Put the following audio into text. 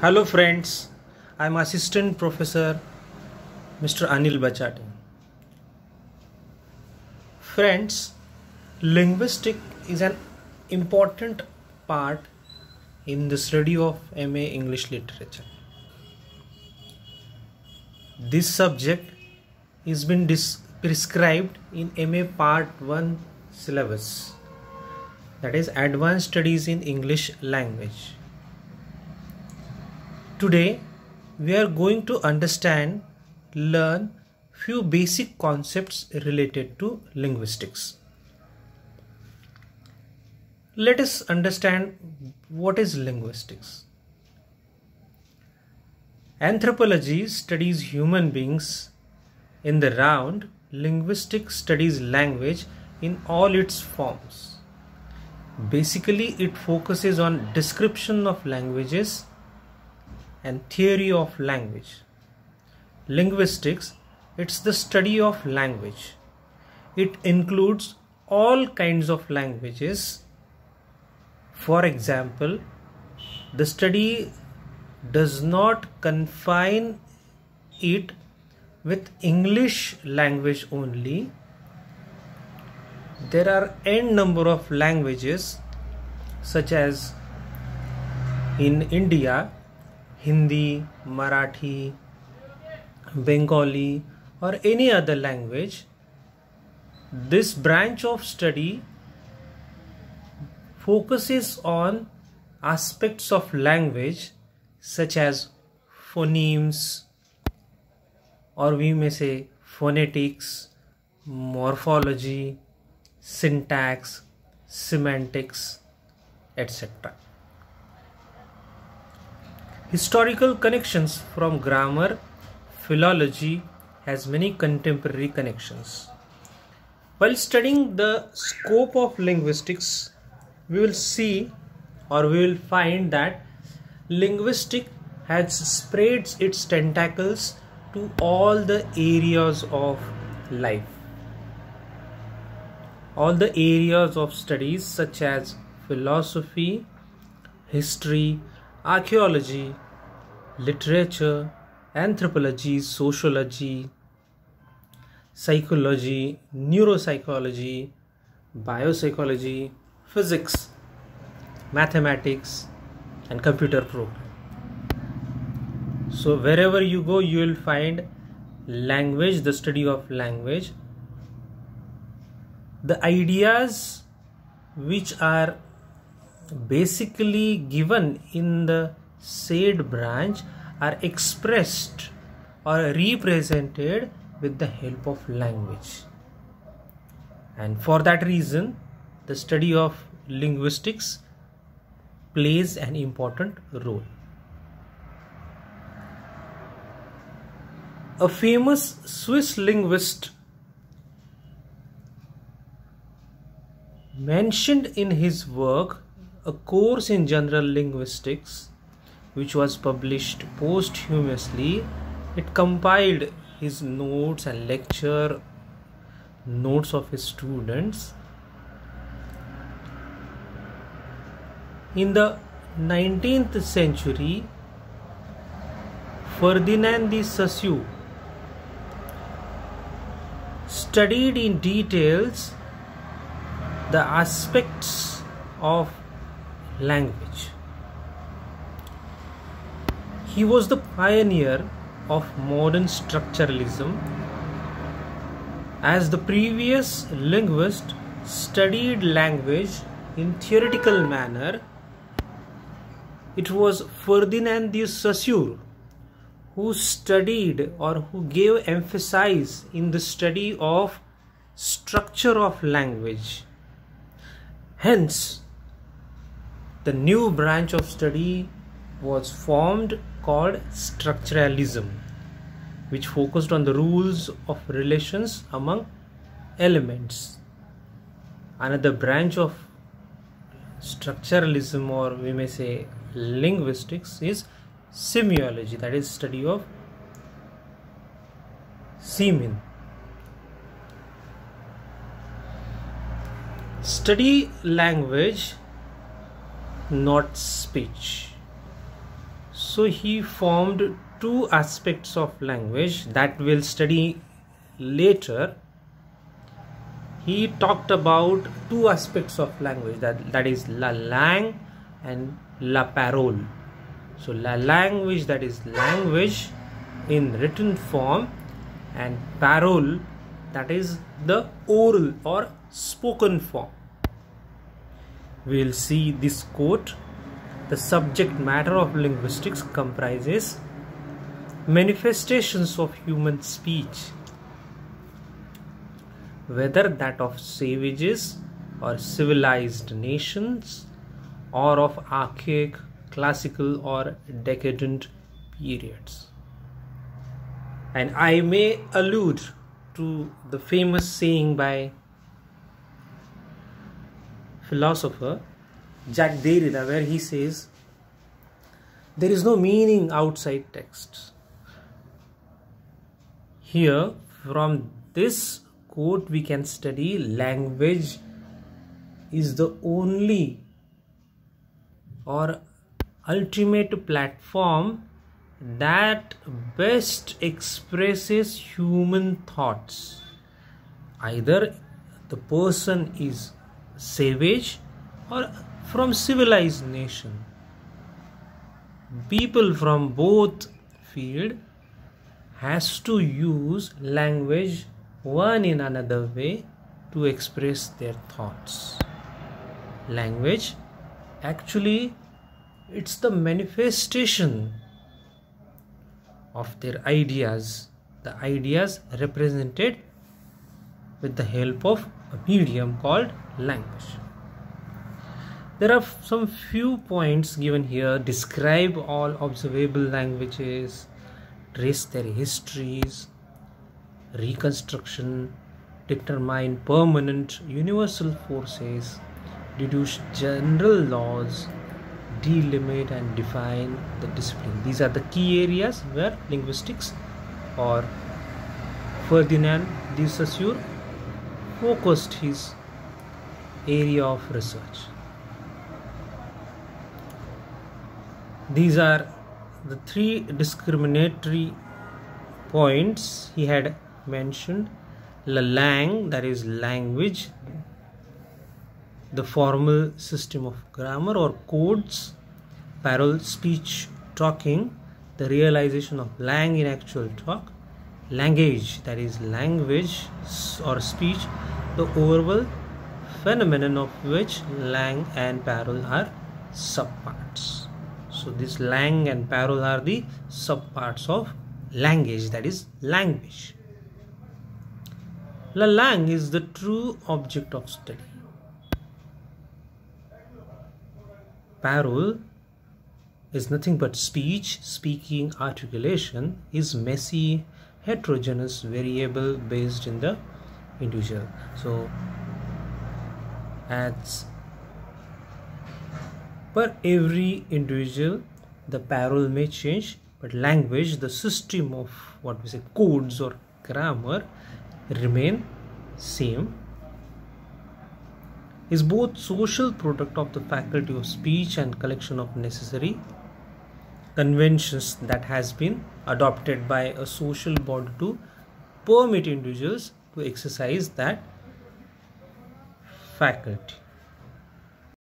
Hello friends, I am Assistant Professor Mr. Anil Bachati. Friends, linguistics is an important part in the study of MA English Literature. This subject is been prescribed in MA Part I syllabus, that is Advanced Studies in English Language. Today we are going to learn few basic concepts related to linguistics. Let us understand what is linguistics. Anthropology studies human beings in the round. Linguistics studies language in all its forms. Basically, it focuses on description of languages and theory of language. Linguistics, it's the study of language. It includes all kinds of languages. For example, the study does not confine it with English language only. There are n number of languages such as in India, Hindi, Marathi, Bengali or any other language. This branch of study focuses on aspects of language such as phonemes, or we may say phonetics, morphology, syntax, semantics, etc. Historical connections from grammar, philology has many contemporary connections. While studying the scope of linguistics, we will see or we will find that linguistics has spread its tentacles to all the areas of life. All the areas of studies such as philosophy, history, archaeology, literature, anthropology, sociology, psychology, neuropsychology, biopsychology, physics, mathematics, and computer programming. So wherever you go, you will find language, the study of language. The ideas which are basically given in the said branch are expressed or represented with the help of language. And for that reason, the study of linguistics plays an important role. A famous Swiss linguist mentioned in his work A Course in General Linguistics, which was published posthumously. It compiled his notes and lecture notes of his students. In the 19th century, Ferdinand de Saussure studied in details the aspects of language. He was the pioneer of modern structuralism. As the previous linguist studied language in theoretical manner, it was Ferdinand de Saussure who studied or who gave emphasis in the study of structure of language. Hence, the new branch of study was formed called structuralism, which focused on the rules of relations among elements. Another branch of structuralism, or we may say linguistics, is semiology, that is study of semen. Study language, not speech. So he formed two aspects of language that we'll study later. He talked about two aspects of language, that is la langue and la parole. So la language, that is language in written form, and parole, that is the oral or spoken form. We will see this quote. The subject matter of linguistics comprises manifestations of human speech, whether that of savages or civilized nations, or of archaic, classical or decadent periods. And I may allude to the famous saying by philosopher Jacques Derrida, where he says, there is no meaning outside text. Here, from this quote, we can study language is the only or ultimate platform that best expresses human thoughts. Either the person is savage or from civilized nation. People from both field has to use language one in another way to express their thoughts. Language, actually, it's the manifestation of their ideas, the ideas represented with the help of a medium called language. There are some few points given here. Describe all observable languages, trace their histories, reconstruction, determine permanent universal forces, deduce general laws, delimit and define the discipline. These are the key areas where linguistics or Ferdinand de Saussure focused his area of research. These are the three discriminatory points he had mentioned. La langue, that is language, the formal system of grammar or codes. Parole, speech, talking, the realization of langue in actual talk. Language, that is language or speech, the overall phenomenon of which langue and parole are subparts. So this langue and parole are the subparts of language, that is language. La langue is the true object of study. Parole is nothing but speech, speaking, articulation is messy, heterogeneous variable based in the individual. So as per every individual, the parole may change, but language, the system of what we say codes or grammar, remain same. Is both social product of the faculty of speech and collection of necessary conventions that has been adopted by a social body to permit individuals to exercise that faculty.